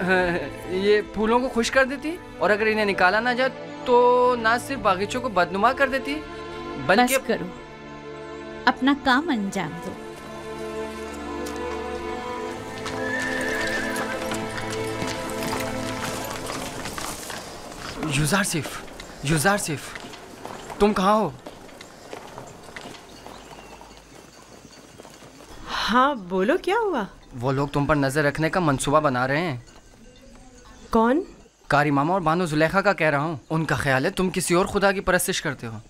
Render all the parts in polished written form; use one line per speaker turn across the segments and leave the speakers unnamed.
ये फूलों को खुश कर देती, और अगर इन्हें निकाला ना जाए तो ना सिर्फ बागीचों को बदनुमा कर देती बल्कि
बस करो, अपना काम अंजाम दो।
युज़ारसिफ, तुम कहाँ हो?
हाँ बोलो, क्या हुआ?
वो लोग तुम पर नजर रखने का मंसूबा बना रहे हैं।
कौन?
कारी मामा और बानो जुलेखा का कह रहा हूँ। उनका ख्याल है तुम किसी और खुदा की परस्तिश करते हो।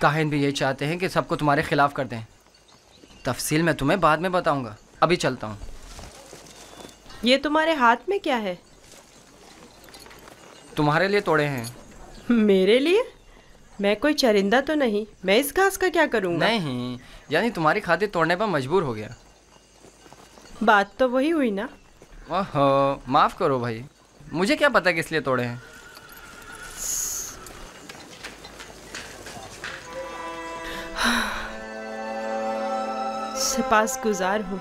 काहिन भी यही चाहते हैं कि सबको तुम्हारे खिलाफ कर दें। तफसील मैं तुम्हें बाद में बताऊंगा, अभी चलता हूँ।
ये तुम्हारे हाथ में क्या है?
तुम्हारे लिए तोड़े हैं।
मेरे लिए? मैं कोई चरिंदा तो नहीं, मैं इस घास का क्या करूँगा?
नहीं, यानी तुम्हारी खातिर तोड़ने पर मजबूर हो गया।
बात तो वही हुई ना।
ओहो, माफ़ करो भाई, मुझे क्या पता किस लिए तोड़े हैं।
सिपासगुजार हूँ।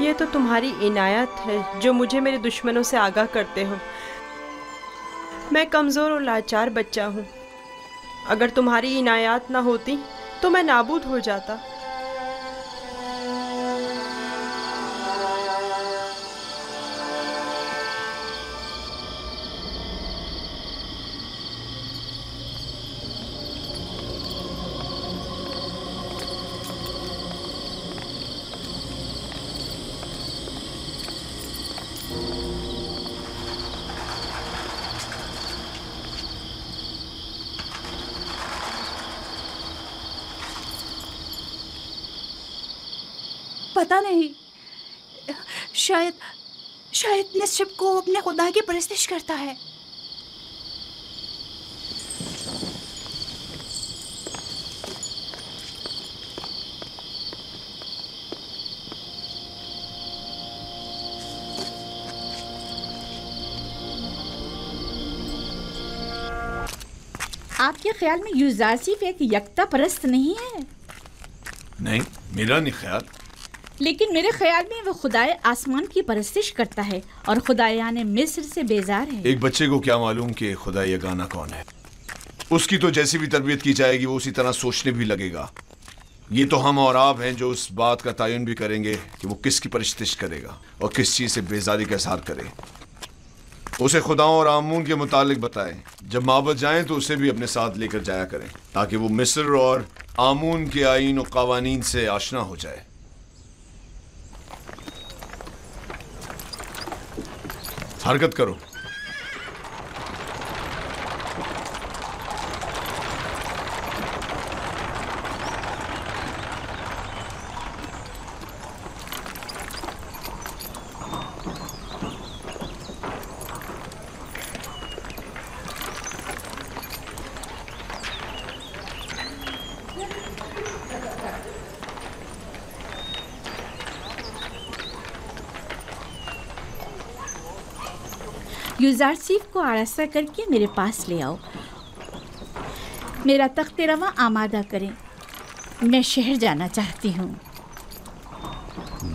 ये तो तुम्हारी इनायत है जो मुझे मेरे दुश्मनों से आगाह करते हो। मैं कमज़ोर और लाचार बच्चा हूँ। अगर तुम्हारी इनायत ना होती तो मैं नाबूद हो जाता।
पता नहीं, शायद निश्चित को अपने खुदा की परस्तिश करता है।
आपके ख्याल में युज़ारसिफ एक यकता परस्त नहीं है?
नहीं, मेरा नहीं ख्याल।
लेकिन मेरे ख्याल में वो खुदाए आसमान की परस्तिश करता है और खुदायाने मिस्र से बेजार है।
एक बच्चे को क्या मालूम कि खुदा यगाना कौन है। उसकी तो जैसी भी तरबियत की जाएगी वो उसी तरह सोचने भी लगेगा। ये तो हम और आप हैं जो उस बात का तयन भी करेंगे कि वो किसकी परस्तिश करेगा और किस चीज़ से बेजारी का इज़हार करे। उसे खुदाओं और आमून के मुतालिक बताएं। जब माबद जाएं तो उसे भी अपने साथ लेकर जाया करें ताकि वो मिस्र और आमून के आईन और कवानीन से आशना हो जाए। हरकत करो।
युज़ारसिफ को आरास्ता करके मेरे पास ले आओ। मेरा तख्त रवा आमादा करें, मैं शहर जाना चाहती हूँ।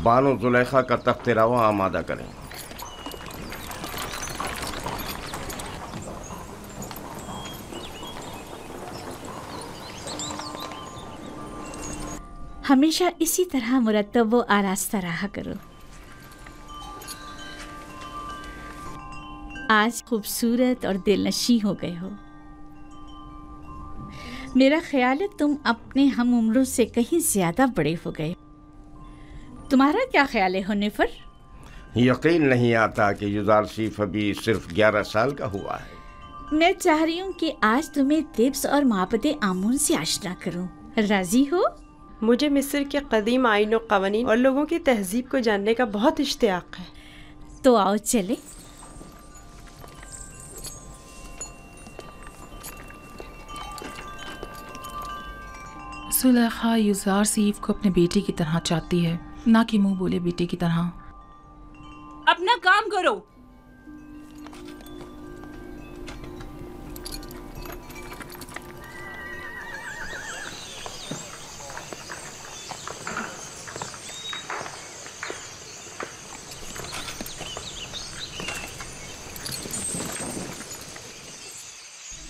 बानो जुलेखा का तख्त रवा आमादा करें।
हमेशा इसी तरह मुरत्तब व आरास्ता रहा करो। आज खूबसूरत और दिलनशी हो गए हो। मेरा ख्याल है तुम अपने हम उम्रों से कहीं ज्यादा बड़े हो गए। तुम्हारा क्या ख्याल है हुनैफर?
यकीन नहीं आता कि युज़ारसिफ अभी सिर्फ 11 साल का हुआ है।
मैं चाह रही हूँ कि आज तुम्हें तिब्स और माबदे आमून से आशना करूँ। राजी हो?
मुझे मिस्र के कदीम आईन और कवानीन और लोगों की तहजीब को जानने का बहुत इश्तियाक है।
तो आओ चले।
जुलेखा युज़ारसिफ को अपने बेटे की तरह चाहती है, ना कि मुंह बोले बेटे की तरह।
अपना काम करो।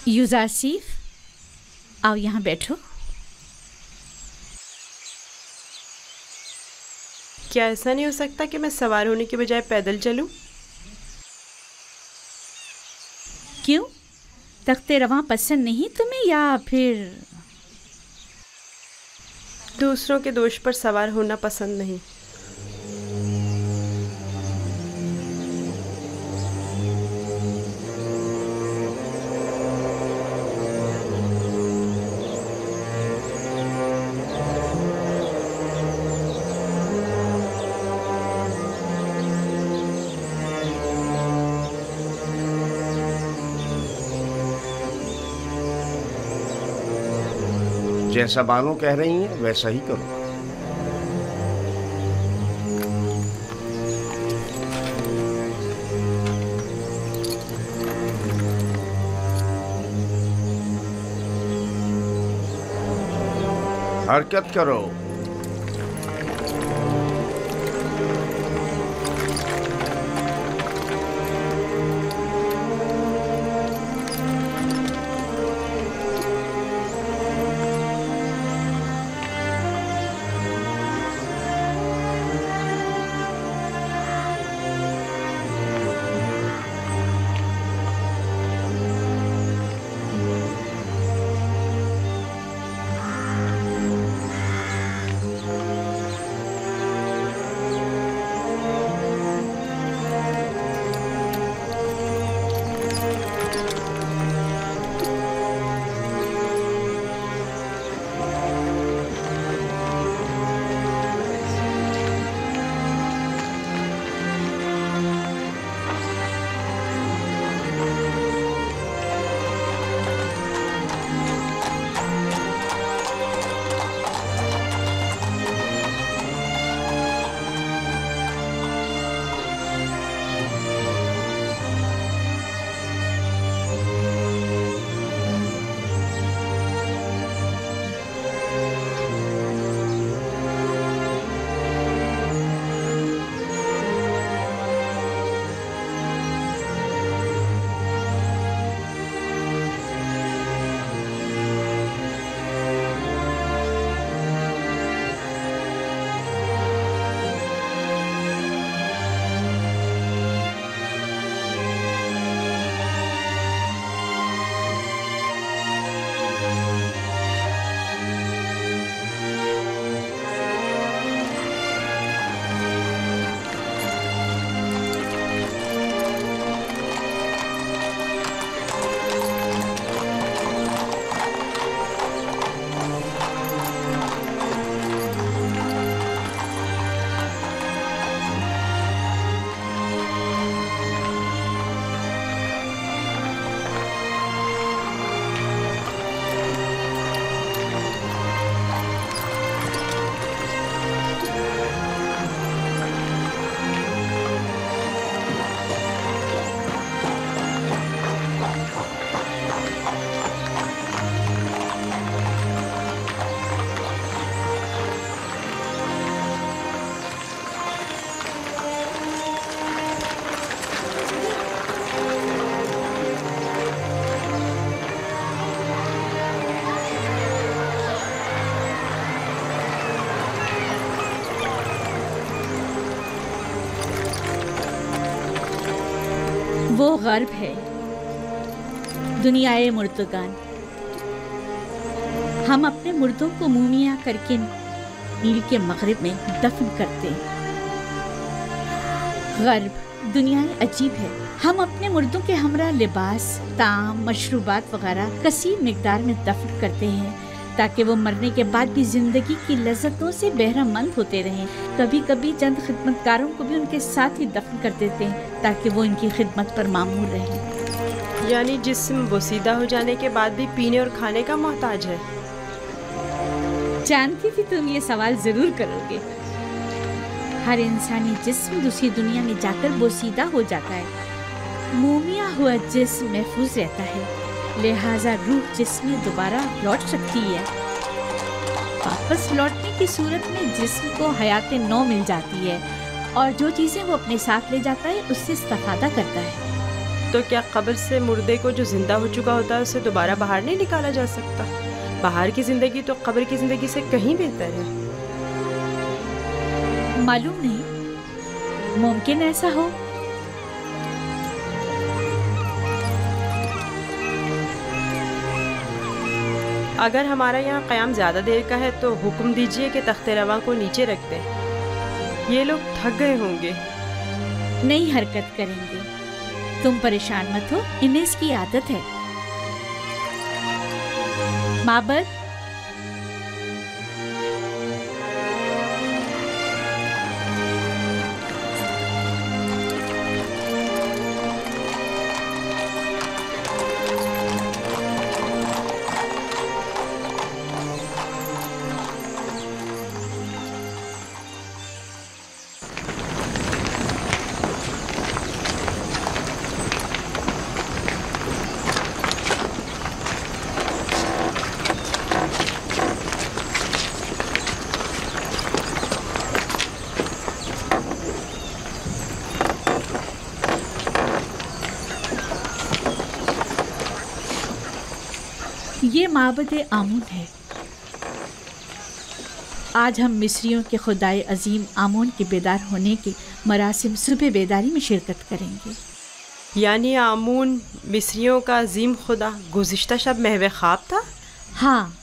युजारसीफ, आओ यहाँ बैठो।
क्या ऐसा नहीं हो सकता कि मैं सवार होने के बजाय पैदल चलूं?
क्यों? तख्ते रवां पसंद नहीं तुम्हें, या फिर
दूसरों के दोष पर सवार होना पसंद नहीं।
जैसा बानो कह रही हैं वैसा ही करो। हरकत करो।
वो गर्ब है, दुनियाए मुर्दगान। हम अपने मुर्दों को मुमिया करके नील के मगरिब में दफन करते हैं। गर्ब दुनियाए अजीब है। हम अपने मुर्दों के हमरा लिबास, ताम, मशरूबात वगैरह कसीर मिकदार में दफन करते हैं ताकि वो मरने के बाद भी जिंदगी की लज्जतों से बहरामंद होते रहें। कभी कभी चंद खिदमतकारों को भी उनके साथ ही दफन कर देते हैं ताकि वो इनकी खिदमत पर मामूर रहें।
यानी जिस्म बोसीदा हो जाने के बाद भी पीने और खाने का मोहताज है।
जानती थी तुम ये सवाल जरूर करोगे। हर इंसानी जिस्म दूसरी दुनिया में जाकर बोसीदा हो जाता है। मोमिया हुआ जिस्म महफूज रहता है, लिहाजा रूह जिस्म में दोबारा लौट सकती है। वापस लौटने की सूरत में जिस्म को हयात नौ मिल जाती है और जो चीज़ें वो अपने साथ ले जाता है उससे इस्तेफादा करता है।
तो क्या कब्र से मुर्दे को जो जिंदा हो चुका होता है उसे दोबारा बाहर नहीं निकाला जा सकता? बाहर की जिंदगी तो कब्र की जिंदगी से कहीं बेहतर है।
मालूम नहीं, मुमकिन ऐसा हो।
अगर हमारा यहाँ क़याम ज़्यादा देर का है तो हुक्म दीजिए कि तख्ते रवा को नीचे रख दें। ये लोग थक गए होंगे।
नहीं हरकत करेंगे, तुम परेशान मत हो, इन्हें इसकी आदत है। माबर, ये माबद आमून है। आज हम मिस्रियों के खुदाए अजीम आमून के बेदार होने के मरासिम सुबह बेदारी में शिरकत करेंगे।
यानी आमून मिस्रियों का अजीम खुदा गुज़िश्ता शब महवे ख्वाब था?
हाँ,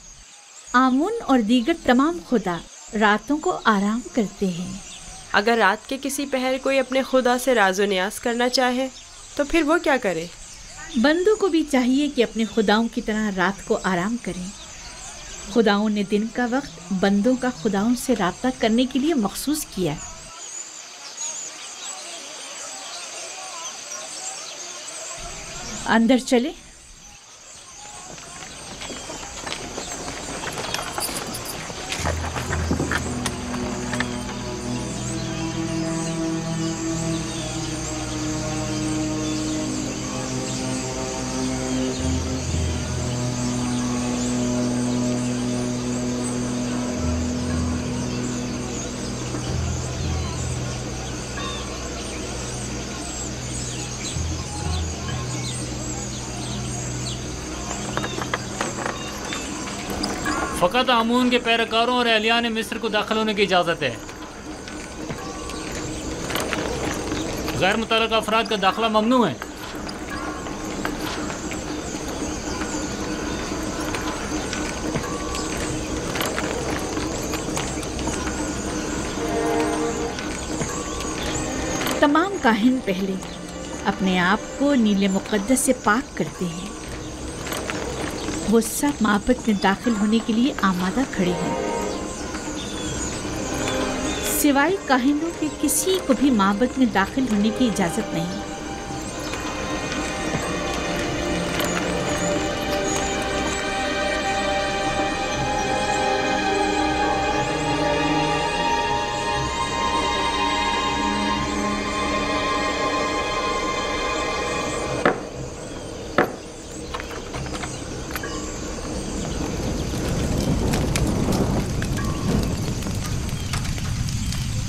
आमून और दीगर तमाम खुदा रातों को आराम करते हैं।
अगर रात के किसी पहर कोई अपने खुदा से राज़ो न्यास करना चाहे तो फिर वो क्या करे?
बंदों को भी चाहिए कि अपने खुदाओं की तरह रात को आराम करें। खुदाओं ने दिन का वक्त बंदों का खुदाओं से राब्ता करने के लिए मखसूस किया। अंदर चले।
फ़कत आमून के पैरोकारों और अहलियान मिस्र को दाखिल होने की इजाज़त है। गैर मुतल्लक़ अफराद का दाखिला ममनू है।
तमाम काहिन पहले अपने आप को नीले मुक़द्दस से पाक करते हैं। वो सब माबद में दाखिल होने के लिए आमादा खड़े हैं। सिवाय काहिनों के किसी को भी माबद में दाखिल होने की इजाज़त नहीं।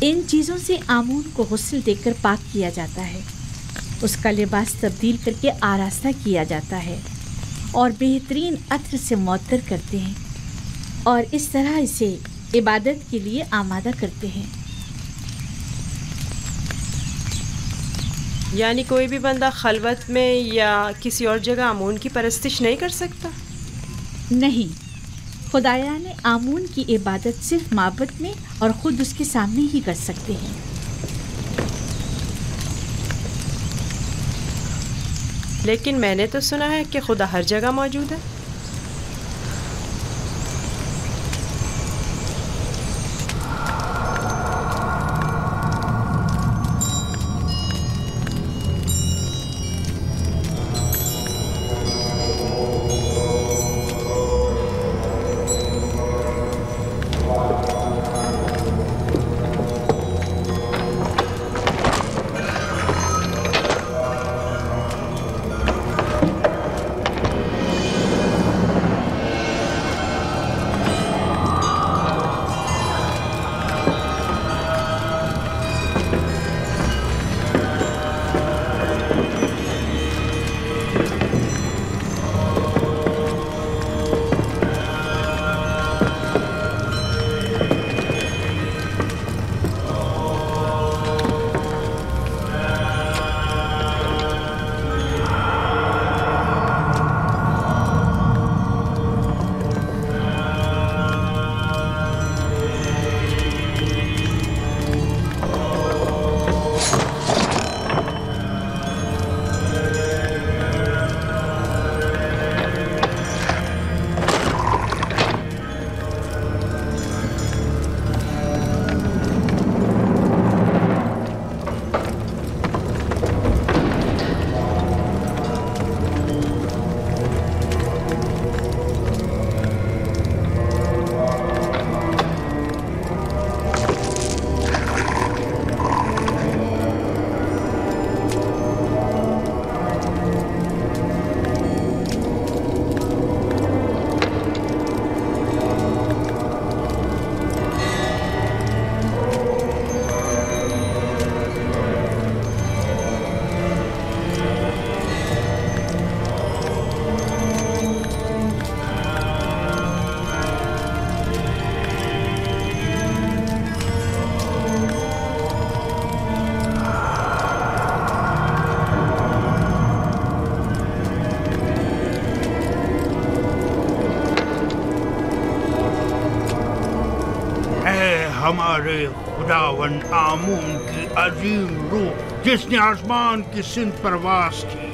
इन चीज़ों से आमून को गुस्ल देकर पाक किया जाता है। उसका लिबास तब्दील करके आरास्ता किया जाता है और बेहतरीन अत्र से मुअत्तर करते हैं और इस तरह इसे इबादत के लिए आमादा करते हैं।
यानी कोई भी बंदा खलवत में या किसी और जगह आमून की परस्तिश नहीं कर सकता?
नहीं, खुदाया ने आमून की इबादत सिर्फ माबद में और ख़ुद उसके सामने ही कर सकते हैं।
लेकिन मैंने तो सुना है कि खुदा हर जगह मौजूद है।
हमारे खुदावन आमून की अजीम रूह जिसने आसमान की सिंध परवास की,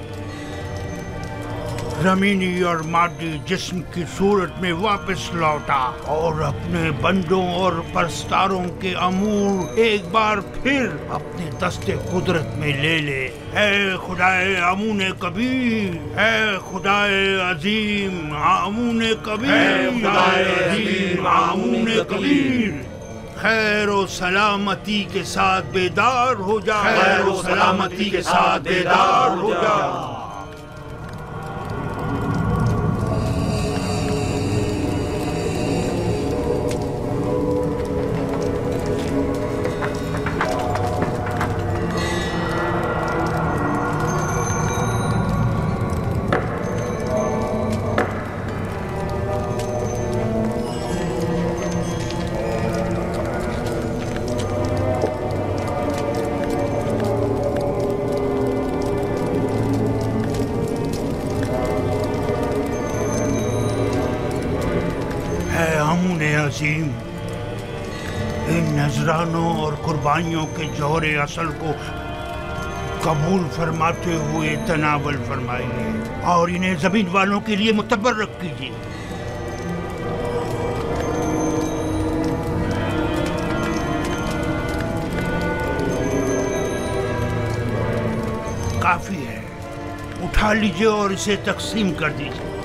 जमीनी और मादी जिस्म की सूरत में वापस लौटा और अपने बंदों और परस्तारों के अमूर एक बार फिर अपने दस्ते कुदरत में ले ले। है खुदाए आमून कबीर, है खुदाए अजीम आमून कबीर, खुदाए अजीम आमून कबीर। खैर और सलामती के साथ बेदार हो जा, खैर और सलामती के साथ बेदार हो जा। इन नजरानों और कुर्बानियों के जौहरे असल को कबूल फरमाते हुए तनावल फरमाइए और इन्हें जमीन वालों के लिए मुतबर्रक कीजिए। काफी है, उठा लीजिए और इसे तकसीम कर दीजिए।